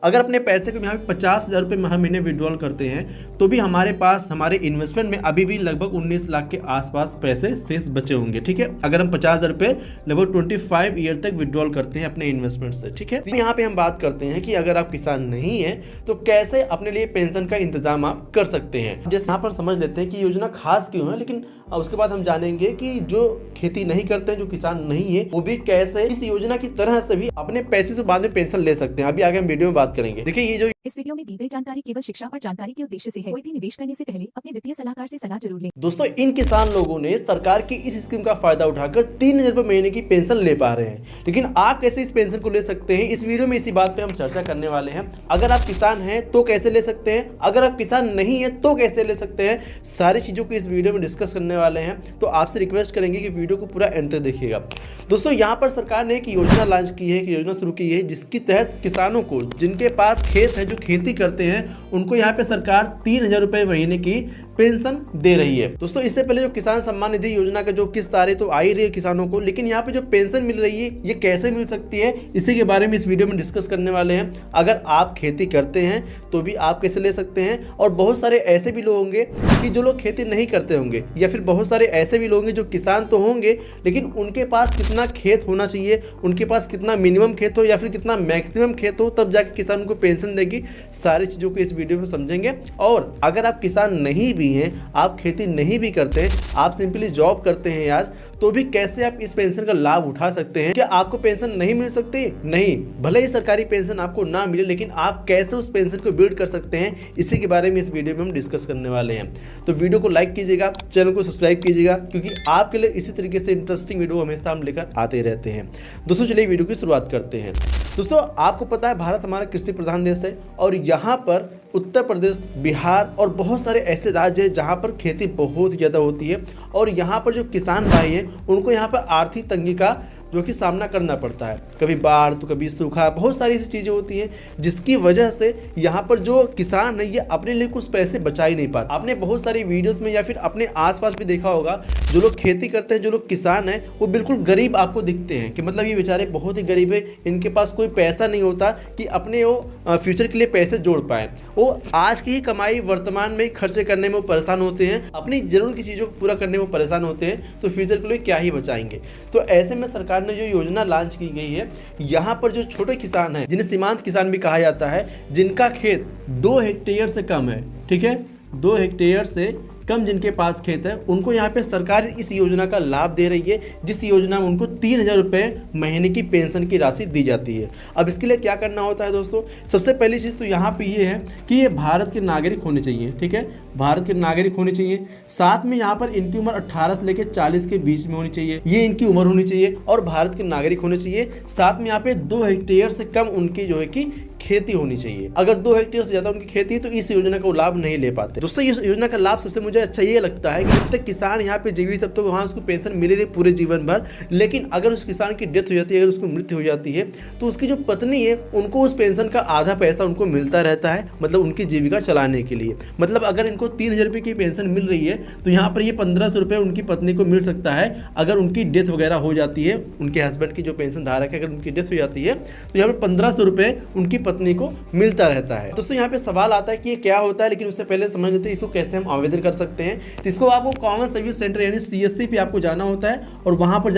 अगर अपने पैसे को यहाँ पे 50,000 रुपये हर महीने विड्रॉल करते हैं तो भी हमारे पास हमारे इन्वेस्टमेंट में अभी भी लगभग 19 लाख के आसपास पैसे शेष बचे होंगे। ठीक है, अगर हम 50,000 रुपये लगभग 25 ईयर तक विड्रॉल करते हैं अपने इन्वेस्टमेंट से। ठीक है, तो यहाँ पे हम बात करते हैं कि अगर आप किसान नहीं है तो कैसे अपने लिए पेंशन का इंतजाम आप कर सकते हैं। जैसे यहाँ पर समझ लेते हैं कि योजना खास क्यों है, लेकिन उसके बाद हम जानेंगे कि जो खेती नहीं करते हैं, जो किसान नहीं है, वो भी कैसे इस योजना की तरह से भी अपने पैसे से बाद में पेंशन ले सकते हैं। अभी आगे हम वीडियो में बात करेंगे। देखिए, ये जो इस वीडियो में दी गई जानकारी केवल शिक्षा और जानकारी के उद्देश्य से है। कोई भी निवेश करने से पहले अपने वित्तीय सलाहकार से सलाह जरूर लें। दोस्तों, इन किसान लोगों ने सरकार की इस स्कीम का फायदा उठाकर 3,000 रुपये महीने की पेंशन ले पा रहे हैं, लेकिन आप कैसे इस पेंशन को ले सकते हैं, इस वीडियो में इसी बात पे हम चर्चा करने वाले हैं। अगर आप किसान हैं तो कैसे ले सकते हैं, अगर आप किसान नहीं है तो कैसे ले सकते हैं, सारी चीजों को इस वीडियो में डिस्कस करने वाले हैं। तो आपसे रिक्वेस्ट करेंगे कि वीडियो को पूरा एंड तक देखिएगा। दोस्तों, यहाँ पर सरकार ने एक योजना लॉन्च की है, एक योजना शुरू की है, जिसके तहत किसानों को जिनके पास खेत है, जो खेती करते हैं, उनको यहाँ पे सरकार 3,000 रुपये महीने की पेंशन दे रही है। दोस्तों, इससे पहले जो किसान सम्मान निधि योजना का जो किस्त आ रही तो आ ही रही है किसानों को, लेकिन यहाँ पे जो पेंशन मिल रही है ये कैसे मिल सकती है, इसी के बारे में इस वीडियो में डिस्कस करने वाले हैं। अगर आप खेती करते हैं तो भी आप कैसे ले सकते हैं, और बहुत सारे ऐसे भी लोग होंगे कि जो लोग खेती नहीं करते होंगे, या फिर बहुत सारे ऐसे भी लोग होंगे जो किसान तो होंगे लेकिन उनके पास कितना खेत होना चाहिए, उनके पास कितना मिनिमम खेत हो या फिर कितना मैक्सिमम खेत हो, तब जाके किसान उनको पेंशन देगी। सारी चीज़ों को इस वीडियो में समझेंगे। और अगर आप किसान नहीं भी हैं, आप खेती नहीं भी करते हैं, आप सिंपली जॉब करते हैं आज, तो भी कैसे आप इस पेंशन का लाभ उठा सकते हैं। क्या आपको पेंशन नहीं मिल सकती? नहीं, भले ही सरकारी पेंशन आपको ना मिले, लेकिन आप कैसे उस पेंशन को बिल्ड कर सकते हैं, इसी के बारे में इस वीडियो में हम डिस्कस करने वाले हैं। तो वीडियो को लाइक कीजिएगा, चैनल को सब्सक्राइब कीजिएगा, क्योंकि आपके लिए इसी तरीके से इंटरेस्टिंग वीडियो हमेशा हम लेकर आते रहते हैं। दोस्तों, चलिए वीडियो की शुरुआत करते हैं। दोस्तों, आपको पता है भारत हमारा कृषि प्रधान देश है, और यहाँ पर उत्तर प्रदेश, बिहार और बहुत सारे ऐसे राज्य हैं जहाँ पर खेती बहुत ज़्यादा होती है, और यहाँ पर जो किसान भाई हैं उनको यहाँ पर आर्थिक तंगी का जो कि सामना करना पड़ता है। कभी बाढ़ तो कभी सूखा, बहुत सारी ऐसी चीज़ें होती हैं जिसकी वजह से यहाँ पर जो किसान है ये अपने लिए कुछ पैसे बचा ही नहीं पाते। आपने बहुत सारी वीडियोस में या फिर अपने आसपास भी देखा होगा, जो लोग खेती करते हैं, जो लोग किसान हैं, वो बिल्कुल गरीब आपको दिखते हैं कि मतलब ये बेचारे बहुत ही गरीब है, इनके पास कोई पैसा नहीं होता कि अपने वो फ्यूचर के लिए पैसे जोड़ पाए। वो आज की ही कमाई वर्तमान में खर्चे करने में वो परेशान होते हैं, अपनी ज़रूरत की चीज़ों को पूरा करने में परेशान होते हैं, तो फ्यूचर के लिए क्या ही बचाएंगे। तो ऐसे में सरकार ने जो योजना लॉन्च की गई है, यहाँ पर जो छोटे किसान हैं, जिन्हें सीमांत किसान भी कहा जाता है, जिनका खेत 2 हेक्टेयर से कम है, ठीक है, 2 हेक्टेयर से कम जिनके पास खेत है, उनको यहाँ पे सरकार इस योजना का लाभ दे रही है, जिस योजना में उनको 3,000 रुपये महीने की पेंशन की राशि दी जाती है। अब इसके लिए क्या करना होता है दोस्तों, सबसे पहली चीज़ तो यहाँ पे ये है कि ये भारत के नागरिक होने चाहिए। ठीक है, भारत के नागरिक होने चाहिए, साथ में यहाँ पर इनकी उम्र 18 से लेकर 40 के बीच में होनी चाहिए, ये इनकी उम्र होनी चाहिए, और भारत के नागरिक होने चाहिए। साथ में यहाँ पे 2 हेक्टेयर से कम उनकी जो है कि खेती होनी चाहिए। अगर 2 हेक्टेयर से ज़्यादा उनकी खेती है तो इस योजना का लाभ नहीं ले पाते। दोस्तों, इस योजना का लाभ सबसे मुझे अच्छा ये लगता है कि जब तक किसान यहाँ पे जीवित तब तक वहाँ उसको पेंशन मिले रही पूरे जीवन भर, लेकिन अगर उस किसान की डेथ हो जाती है, अगर उसको मृत्यु हो जाती है, तो उसकी जो पत्नी है उनको उस पेंशन का आधा पैसा उनको मिलता रहता है, मतलब उनकी जीविका चलाने के लिए। मतलब अगर इनको 3,000 रुपये की पेंशन मिल रही है तो यहाँ पर ये 1,500 रुपये उनकी पत्नी को मिल सकता है। अगर उनकी डेथ वगैरह हो जाती है, उनके हस्बैंड की जो पेंशन धारक है, अगर उनकी डेथ हो जाती है तो यहाँ पर 1,500 रुपये उनकी पत्नी को मिलता रहता है। दोस्तों, यहाँ पे सवाल आता है कि ये क्या होता है, लेकिन उससे पहले समझ लेते हैं इसको कैसे हम आवेदन कर सकते हैं। तो इसको आपको कॉमन सर्विस सेंटर यानी CSC पे आपको जाना होता है, और वहाँ पर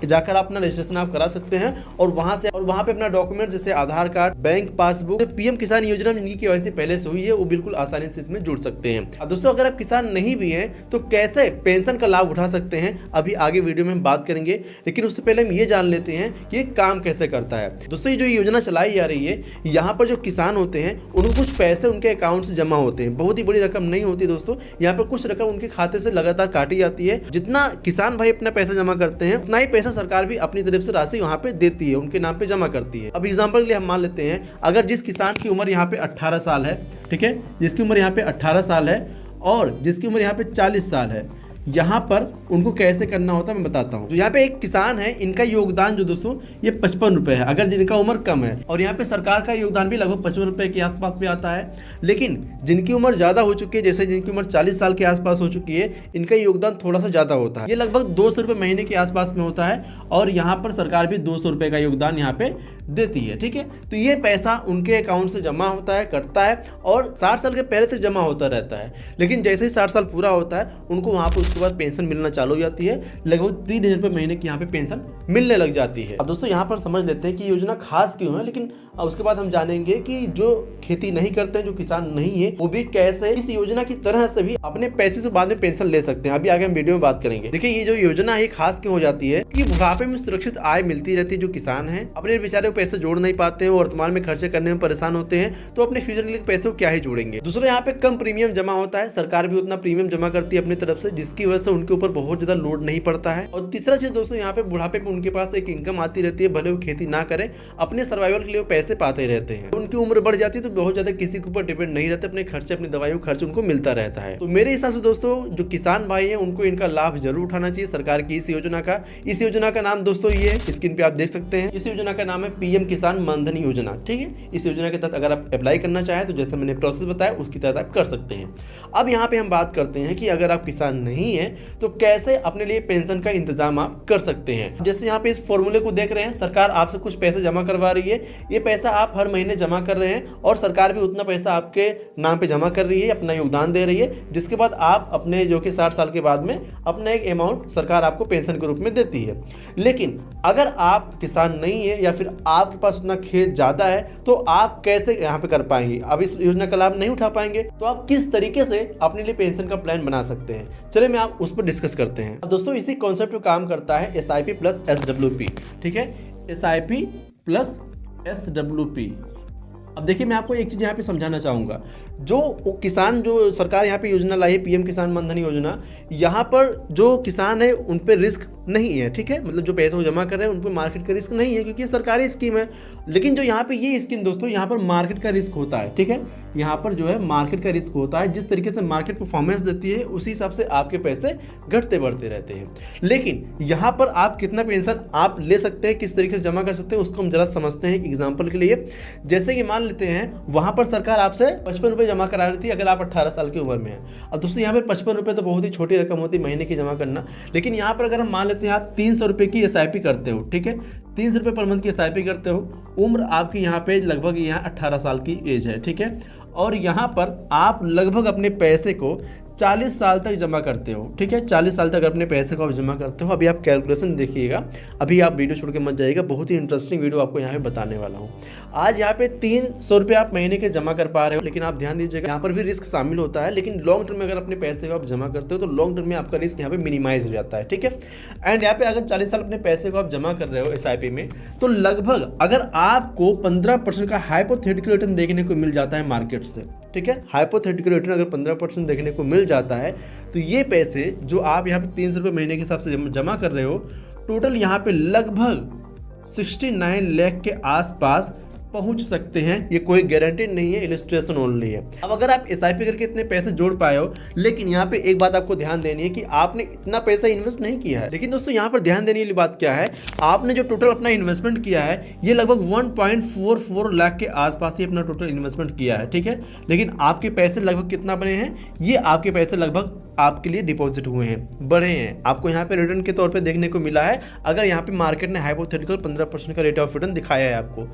जाकर अपना रजिस्ट्रेशन आप करा सकते हैं, और वहाँ पे अपना डॉक्यूमेंट जैसे आधार कार्ड, बैंक पासबुक, PM किसान योजना में जिनकी KYC पहले से हुई है वो बिल्कुल आसानी से इसमें जुड़ सकते हैं। दोस्तों, अगर आप किसान नहीं भी हैं तो कैसे पेंशन का लाभ उठा सकते हैं, अभी आगे वीडियो में हम बात करेंगे, लेकिन उससे पहले हम ये जान लेते हैं कि ये काम कैसे करता है। दोस्तों, ये जो योजना चलाई जा रही है, यहाँ पर जो किसान होते हैं उनको कुछ पैसे उनके अकाउंट से जमा होते हैं, बहुत ही बड़ी रकम नहीं होती दोस्तों, यहाँ पर कुछ रकम उनके खाते से लगातार काटी जाती है। जितना किसान भाई अपना पैसा जमा करते हैं उतना ही पैसा सरकार भी अपनी तरफ से राशि वहाँ पे देती है, उनके नाम पे जमा करती है। अब एग्जांपल के लिए हम मान लेते हैं, अगर जिस किसान की उम्र यहाँ पे 18 साल है, ठीक है, जिसकी उम्र यहाँ पे 18 साल है और जिसकी उम्र यहाँ पे 40 साल है, यहाँ पर उनको कैसे करना होता है मैं बताता हूँ। तो यहाँ पे एक किसान है, इनका योगदान जो दोस्तों ये 55 रुपये है, अगर जिनका उम्र कम है, और यहाँ पे सरकार का योगदान भी लगभग 55 रुपये के आसपास भी आता है। लेकिन जिनकी उम्र ज़्यादा हो चुकी है, जैसे जिनकी उम्र 40 साल के आसपास हो चुकी है, इनका योगदान थोड़ा सा ज़्यादा होता है, ये लगभग 200 रुपये महीने के आसपास में होता है, और यहाँ पर सरकार भी 200 रुपये का योगदान यहाँ पे देती है। ठीक है, तो ये पैसा उनके अकाउंट से जमा होता है, कटता है और 60 साल के पहले तक जमा होता रहता है। लेकिन जैसे ही 60 साल पूरा होता है उनको वहाँ पर उसके बाद पेंशन मिलना चालू हो जाती है। लगभग 3,000 रुपये महीने की यहाँ पे पेंशन मिलने लग जाती है। अब दोस्तों यहाँ पर समझ लेते हैं कि योजना खास क्यों है, लेकिन उसके बाद हम जानेंगे कि जो खेती नहीं करते हैं, जो किसान नहीं है, वो भी कैसे इस योजना की तरह से भी अपने पैसे से बाद में पेंशन ले सकते हैं। अभी आगे हम वीडियो में बात करेंगे। देखिए ये जो योजना है खास क्यों हो जाती है कि बुढ़ापे में सुरक्षित आय मिलती रहती है। जो किसान है अपने बेचारे को पैसे जोड़ नहीं पाते हैं, वर्तमान में खर्चे करने में परेशान होते हैं, तो अपने फ्यूचर के लिए पैसे को क्या ही जोड़ेंगे। दूसरा यहाँ पे कम प्रीमियम जमा होता है, सरकार भी उतना प्रीमियम जमा करती है अपनी तरफ से, जिसकी वजह से उनके ऊपर बहुत ज्यादा लोड नहीं पड़ता है। और तीसरा चीज दोस्तों यहाँ पे बुढ़ापे में उनके पास एक इनकम आती रहती है, भले वो खेती ना करें, अपने सर्वाइवल के लिए पैसे पाते रहते हैं। उनकी उम्र बढ़ जाती है तो बहुत ज्यादा किसी के ऊपर डिपेंड नहीं रहते, अपने खर्चे अपनी दवाइयों का खर्च उनको मिलता रहता है। तो मेरे हिसाब से दोस्तों जो किसान भाई हैं उनको इनका लाभ जरूर उठाना चाहिए सरकार की इस योजना का। इस योजना का नाम दोस्तों ये है, स्क्रीन पे आप देख सकते हैं। इस योजना का नाम है पीएम किसान मान धन योजना। ठीक है, इस योजना के तहत अगर आप अप्लाई करना चाहें तो जैसे मैंने प्रोसेस बताया उसकी तहत आप कर सकते हैं। अब यहाँ पे हम बात करते हैं कि अगर आप किसान नहीं है तो कैसे अपने लिए पेंशन का इंतजाम आप कर सकते हैं। जैसे यहाँ पे इस फॉर्मूले को देख रहे हैं, सरकार आपसे कुछ पैसे जमा करवा रही है, ये पैसा आप हर महीने जमा कर रहे हैं और सरकार भी उतना पैसा आपके नाम पे जमा कर रही है, अपना योगदान दे रही है, जिसके बाद आप अपने जो कि 60 साल के बाद में अपना एक अमाउंट सरकार आपको पेंशन के रूप में देती है। लेकिन अगर आप किसान नहीं है या फिर आपके पास उतना खेत ज्यादा है तो आप कैसे यहाँ पे कर पाएंगे, अब इस योजना का लाभ नहीं उठा पाएंगे, तो आप किस तरीके से अपने लिए पेंशन का प्लान बना सकते हैं। चलिए मैं आप उस पर डिस्कस करते हैं। दोस्तों इसी कॉन्सेप्ट पे काम करता है SIP प्लस SWP। ठीक है, SIP प्लस SWP। अब देखिए मैं आपको एक चीज़ यहाँ पे समझाना चाहूँगा, जो किसान जो सरकार यहाँ पे योजना लाई है पीएम किसान मान धन योजना, यहाँ पर जो किसान है उन पे रिस्क नहीं है। ठीक है, मतलब जो पैसे वो जमा कर रहे हैं उन पर मार्केट का रिस्क नहीं है क्योंकि ये सरकारी स्कीम है। लेकिन जो यहाँ पे ये स्कीम दोस्तों यहाँ पर मार्केट का रिस्क होता है। ठीक है, यहाँ पर जो है मार्केट का रिस्क होता है, जिस तरीके से मार्केट परफॉर्मेंस देती है उसी हिसाब से आपके पैसे घटते बढ़ते रहते हैं। लेकिन यहाँ पर आप कितना पेंशन आप ले सकते हैं, किस तरीके से जमा कर सकते हैं, उसको हम जरा समझते हैं एग्जाम्पल के लिए। जैसे कि मान लेते हैं वहां पर सरकार आपसे 55 रुपये जमा करा रही थी अगर आप 18 साल की उम्र में है। अब दोस्तों यहाँ पे 55 रुपये तो बहुत ही छोटी रकम होती है महीने की जमा करना, लेकिन यहाँ पर अगर हम मान लेते हैं आप 300 रुपये की SIP करते हो। ठीक है, 300 रुपये पर मंथ की SIP करते हो, उम्र आपकी यहाँ पे लगभग यहाँ 18 साल की एज है। ठीक है, और यहाँ पर आप लगभग अपने पैसे को 40 साल तक जमा करते हो। ठीक है, 40 साल तक अपने पैसे को आप जमा करते हो। अभी आप कैलकुलेशन देखिएगा, अभी आप वीडियो छोड़ के मत जाइएगा, बहुत ही इंटरेस्टिंग वीडियो आपको यहाँ पे बताने वाला हूँ। आज यहाँ पे 300 रुपये आप महीने के जमा कर पा रहे हो, लेकिन आप ध्यान दीजिएगा यहाँ पर भी रिस्क शामिल होता है, लेकिन लॉन्ग टर्म में अगर अपने पैसे को आप जमा करते हो तो लॉन्ग टर्म में आपका रिस्क यहाँ पे मिनिमाइज हो जाता है। ठीक है, एंड यहाँ पे अगर 40 साल अपने पैसे को आप जमा कर रहे हो SIP में, तो लगभग अगर आपको 15% का हाइपोथेटिकल रिटर्न देखने को मिल जाता है मार्केट से। ठीक है, हाइपोथेटिकल रिटर्न अगर 15% देखने को मिल जाता है तो ये पैसे जो आप यहाँ पे 300 रुपये महीने के हिसाब से जमा कर रहे हो, टोटल यहाँ पे लगभग 69 लाख के आसपास पहुंच सकते हैं। ये कोई गारंटी नहीं है, इलस्ट्रेशन ओनली है। अब अगर आप SIP करके इतने पैसे जोड़ पाए हो, लेकिन यहाँ पे एक बात आपको ध्यान देनी है कि आपने इतना पैसा इन्वेस्ट नहीं किया है। लेकिन दोस्तों यहाँ पर ध्यान देने वाली बात क्या है, आपने जो टोटल अपना इन्वेस्टमेंट किया है ये लगभग 1.44 लाख के आसपास ही अपना टोटल इन्वेस्टमेंट किया है। ठीक है, लेकिन आपके पैसे लगभग कितना बने हैं, ये आपके पैसे लगभग आपके लिए डिपॉजिट हुए हैं, बढ़े हैं, आपको यहाँ पे रिटर्न के तौर पे देखने को मिला है। अगर यहाँ पे मार्केट ने हाइपोथेटिकल 15% का रेट ऑफ रिटर्न दिखाया है आपको।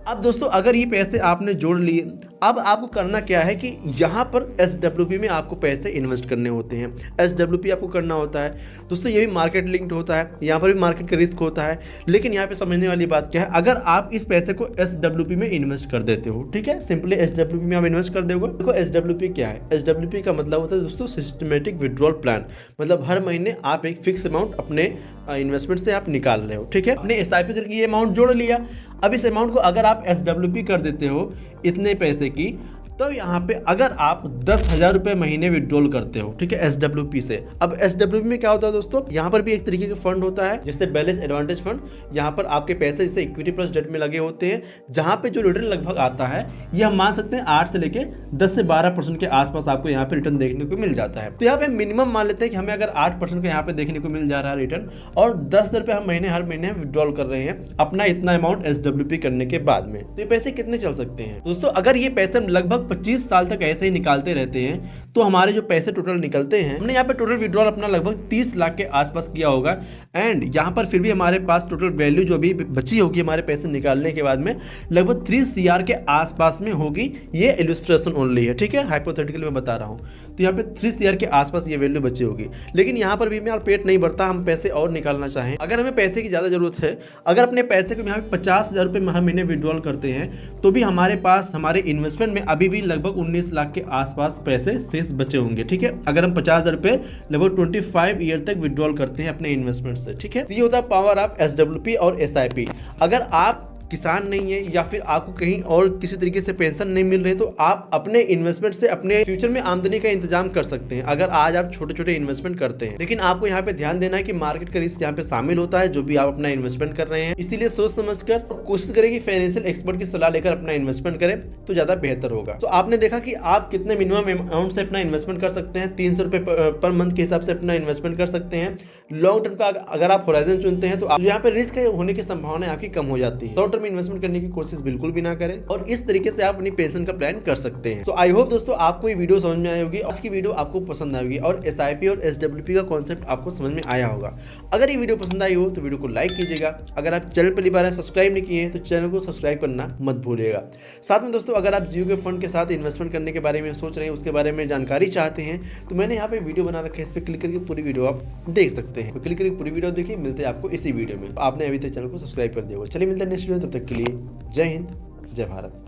अब दोस्तों अगर ये पैसे आपने जोड़ लिए, अब आपको करना क्या है कि यहाँ पर SWP में आपको पैसे इन्वेस्ट करने होते हैं। SWP आपको करना होता है दोस्तों, ये भी मार्केट लिंक्ड होता है, यहाँ पर भी मार्केट का रिस्क होता है। लेकिन यहाँ पे समझने वाली बात क्या है, अगर आप इस पैसे को SWP में इन्वेस्ट कर देते हो, ठीक है, सिंपली SWP में आप इन्वेस्ट कर दोगे। देखो SWP क्या है, SWP का मतलब होता है दोस्तों सिस्टमेटिक विड्रॉल प्लान, मतलब हर महीने आप एक फिक्स अमाउंट अपने इन्वेस्टमेंट से आप निकाल रहे हो। ठीक है, अपने SIP करके ये अमाउंट जोड़ लिया। अब इस अमाउंट को अगर आप SWP कर देते हो इतने पैसे की, तो यहाँ पे अगर आप 10,000 रुपये महीने विड्रॉल करते हो, ठीक है, SWP से। अब SWP में क्या होता है दोस्तों, यहाँ पर भी एक तरीके का फंड होता है जैसे बैलेंस एडवांटेज फंड। यहाँ पर आपके पैसे जैसे इक्विटी प्लस डेट में लगे होते हैं, जहाँ पे जो रिटर्न लगभग आता है ये हम मान सकते हैं 8 से लेके 10 से 12% के आसपास आपको यहाँ पे रिटर्न देखने को मिल जाता है। तो यहाँ पे मिनिमम मान लेते हैं कि हमें अगर 8% का यहाँ पे देखने को मिल जा रहा है रिटर्न, और 10,000 रुपये हम हर महीने विड्रॉल कर रहे हैं अपना इतना अमाउंट SWP करने के बाद में, तो ये पैसे कितने चल सकते हैं दोस्तों। अगर ये पैसे हम लगभग 25 साल तक ऐसे ही निकालते रहते हैं तो हमारे जो पैसे टोटल निकलते हैं, हमने यहाँ पे टोटल विड्रॉल अपना लगभग 30 लाख के आसपास किया होगा। एंड यहाँ पर फिर भी हमारे पास टोटल वैल्यू जो भी बची होगी हमारे पैसे निकालने के बाद में लगभग 3 CR के आसपास में होगी। ये इलस्ट्रेशन ओनली है, ठीक है, हाइपोथेटिकल मैं बता रहा हूँ। तो यहाँ पे 3 CR के आसपास ये वैल्यू बची होगी। लेकिन यहाँ पर भी मेरा पेट नहीं भरता, हम पैसे और निकालना चाहें, अगर हमें पैसे की ज़्यादा जरूरत है, अगर अपने पैसे को यहाँ पे 50,000 रुपये हर महीने विड्रॉल करते हैं तो भी हमारे पास हमारे इन्वेस्टमेंट में अभी भी लगभग 19 लाख के आसपास पैसे शेष बचे होंगे, ठीक है, अगर हम 50,000 रुपये लगभग 25 ईयर तक विड्रॉल करते हैं अपने इन्वेस्टमेंट से, ठीक है। तो ये होता है पावर ऑफ SWP और SIP। अगर आप किसान नहीं है या फिर आपको कहीं और किसी तरीके से पेंशन नहीं मिल रही, तो आप अपने इन्वेस्टमेंट से अपने फ्यूचर में आमदनी का इंतजाम कर सकते हैं अगर आज आप छोटे छोटे इन्वेस्टमेंट करते हैं। लेकिन आपको यहाँ पे ध्यान देना है कि मार्केट का रिस्क यहाँ पे शामिल होता है जो भी आप अपना इन्वेस्टमेंट कर रहे हैं, इसीलिए सोच समझकर कोशिश करें कि फाइनेंशियल एक्सपर्ट की सलाह लेकर अपना इन्वेस्टमेंट करें तो ज्यादा बेहतर होगा। तो आपने देखा कि आप कितने मिनिमम अमाउंट से अपना इन्वेस्टमेंट कर सकते हैं। 300 रुपये पर मंथ के हिसाब से अपना इन्वेस्टमेंट कर सकते हैं। लॉन्ग टर्म का अगर आप होराइजन चुनते हैं तो यहाँ पे रिस्क होने की संभावना आपकी कम हो जाती है। शॉर्ट टर्म इन्वेस्टमेंट करने की कोशिश बिल्कुल भी ना करें और इस तरीके से आप अपनी पेंशन का प्लान कर सकते हैं। सो आई होप दोस्तों आपको ये वीडियो समझ में आई होगी, आज की वीडियो आपको पसंद आएगी और SIP और SWP का कॉन्सेप्ट आपको समझ में आया होगा। अगर ये वीडियो पसंद आई हो तो वीडियो को लाइक कीजिएगा। अगर आप चैनल पहली बार सब्सक्राइब नहीं किए हैं तो चैनल को सब्सक्राइब करना मत भूलिएगा। साथ में दोस्तों अगर आप जियो के फंड के साथ इन्वेस्टमेंट करने के बारे में सोच रहे हैं, उसके बारे में जानकारी चाहते हैं, तो मैंने यहाँ पे वीडियो बना रखा है, इस पर क्लिक करके पूरी वीडियो आप देख सकते हैं। तो क्लिक करके पूरी वीडियो देखिए, मिलते हैं आपको इसी वीडियो में। आपने अभी तक चैनल को सब्सक्राइब कर दिया होगा। चलिए मिलते हैं नेक्स्ट वीडियो, तब तक के लिए जय हिंद, जय भारत।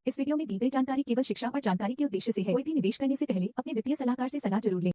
इस वीडियो में दी गई जानकारी केवल शिक्षा और जानकारी के उद्देश्य से है। कोई भी निवेश करने से पहले अपने वित्तीय सलाहकार से सलाह जरूर लें।